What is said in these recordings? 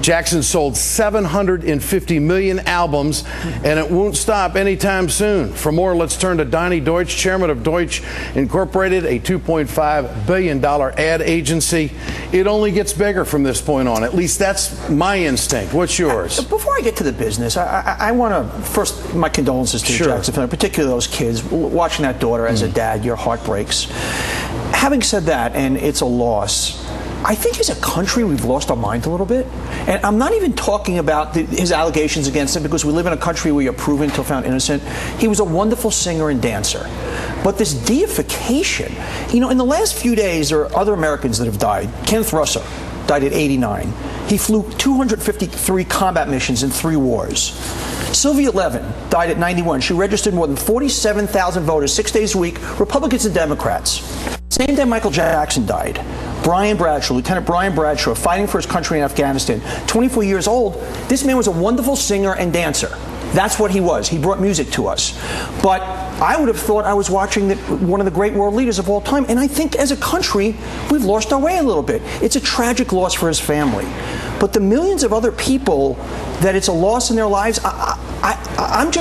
Jackson sold 750 million albums, and it won't stop anytime soon. For more, let's turn to Donny Deutsch, chairman of Deutsch Incorporated, a $2.5 billion ad agency. It only gets bigger from this point on. At least that's my instinct. What's yours? Before I get to the business, I want to first, my condolences to the Jackson family, particularly those kids. Watching that daughter as a dad, your heart breaks. Having said that, and it's a loss, I think as a country we've lost our mind a little bit. And I'm not even talking about his allegations against him, because we live in a country where you're proven until found innocent. He was a wonderful singer and dancer. But this deification, you know, in the last few days there are other Americans that have died. Kenneth Russell died at 89. He flew 253 combat missions in 3 wars. Sylvia Levin died at 91. She registered more than 47,000 voters 6 days a week, Republicans and Democrats. Same day Michael Jackson died. Brian Bradshaw, Lieutenant Brian Bradshaw, fighting for his country in Afghanistan, 24 years old. This man was a wonderful singer and dancer. That's what he was. He brought music to us. But I would have thought I was watching one of the great world leaders of all time, and I think as a country, we've lost our way a little bit. It's a tragic loss for his family. But the millions of other people that it's a loss in their lives, I'm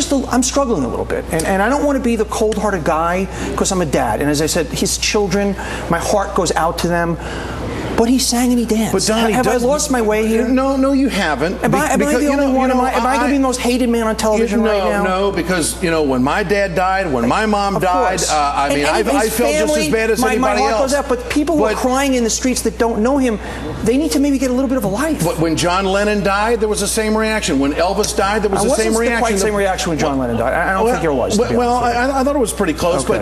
struggling a little bit. And I don't want to be the cold-hearted guy, because I'm a dad. And as I said, his children, my heart goes out to them. But he sang and he danced. But Donny, have I lost my way here? No, you haven't. Am I the only one? Am I going to be the most hated man on television right now? No, because, you know, when my dad died, when my mom died, I mean, I felt just as bad as anybody else. My heart goes out, but people who are crying in the streets that don't know him, they need to maybe get a little bit of a life. But when John Lennon died, there was the same reaction. When Elvis died, there was the same reaction. It wasn't quite the same reaction when John Lennon died. I don't think there was. Well, I thought it was pretty close, but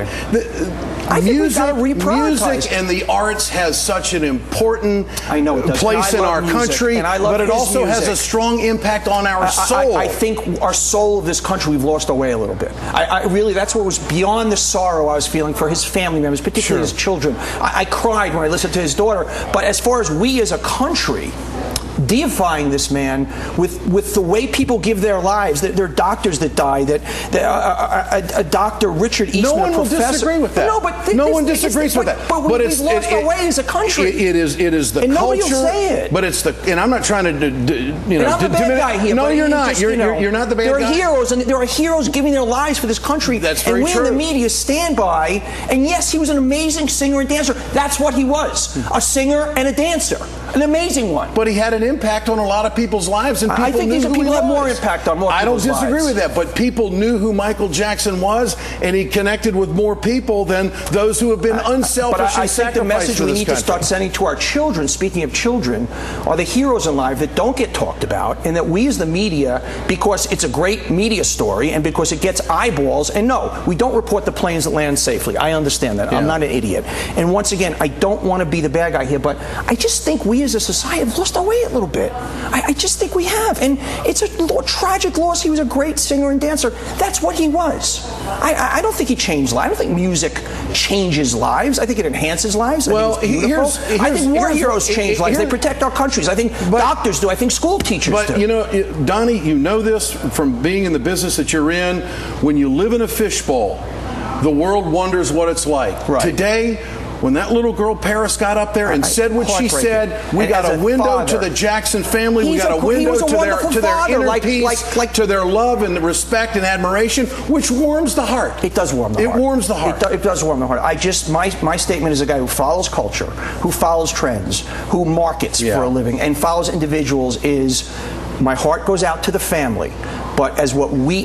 I think we've got to reprioritize. Music and the arts has such an important place in our country, but it also has a strong impact on our soul. I think our soul of this country, we've lost our way a little bit. I really, that's what was beyond the sorrow I was feeling for his family members, particularly his children. I cried when I listened to his daughter. But as far as we as a country, deifying this man with the way people give their lives. There are doctors that die. A Dr. Richard Eastman, no one will disagree with that. No one disagrees with that. But we've lost our way as a country. It is the and culture. Nobody will say it. But it's the. And I'm not trying to. And I'm the bad guy here. No, you're not. You're not the bad guy. There are heroes, and there are heroes giving their lives for this country. That's very true. And we in the media stand by. And yes, he was an amazing singer and dancer. That's what he was: a singer and a dancer, an amazing one. But he had an impact on a lot of people's lives, and people I think knew who people he have was. more impact on more people's lives. I don't disagree with that, but people knew who Michael Jackson was, and he connected with more people than those who have been unselfish but I and think the message we need to start sending to our children, speaking of children, are the heroes in life that don't get talked about, and that we as the media, because it's a great media story and because it gets eyeballs, and no, we don't report the planes that land safely. I understand that. I'm not an idiot. And once again, I don't want to be the bad guy here, but I just think we as a society have lost our way a little bit. I just think we have, and it's a tragic loss. He was a great singer and dancer. That's what he was. I don't think he changed lives. I don't think music changes lives. I think it enhances lives. Well, I think more heroes change lives. They protect our countries. I think doctors do. I think school teachers do. But, you know, Donny, you know this from being in the business that you're in. When you live in a fishbowl, the world wonders what it's like. Right. Today, when that little girl Paris got up there and said what she said, we got a window to the Jackson family. We got a window to their inner peace, to their love and respect and admiration, which warms the heart. It does warm the heart. It warms the heart. It does warm the heart. My statement is a guy who follows culture, who follows trends, who markets for a living, and follows individuals. My heart goes out to the family. But as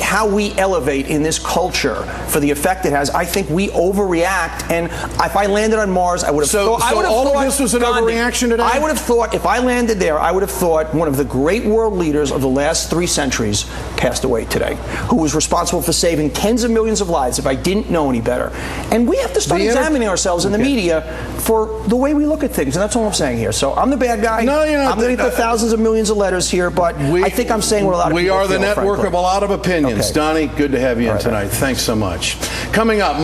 how we elevate in this culture for the effect it has, I think we overreact. And if I landed on Mars, I would have thought. So all of this was an overreaction today? I would have thought, if I landed there, I would have thought one of the great world leaders of the last 3 centuries passed away today, who was responsible for saving tens of millions of lives if I didn't know any better. And we have to start examining ourselves in the media for the way we look at things. And that's all I'm saying here. So I'm the bad guy. No, you're not. I'm going to get the thousands of millions of letters here, but I think I'm saying what a lot of people feel, We are the network of a lot of opinions. Okay. Donny, good to have you in tonight. Thanks so much. Coming up.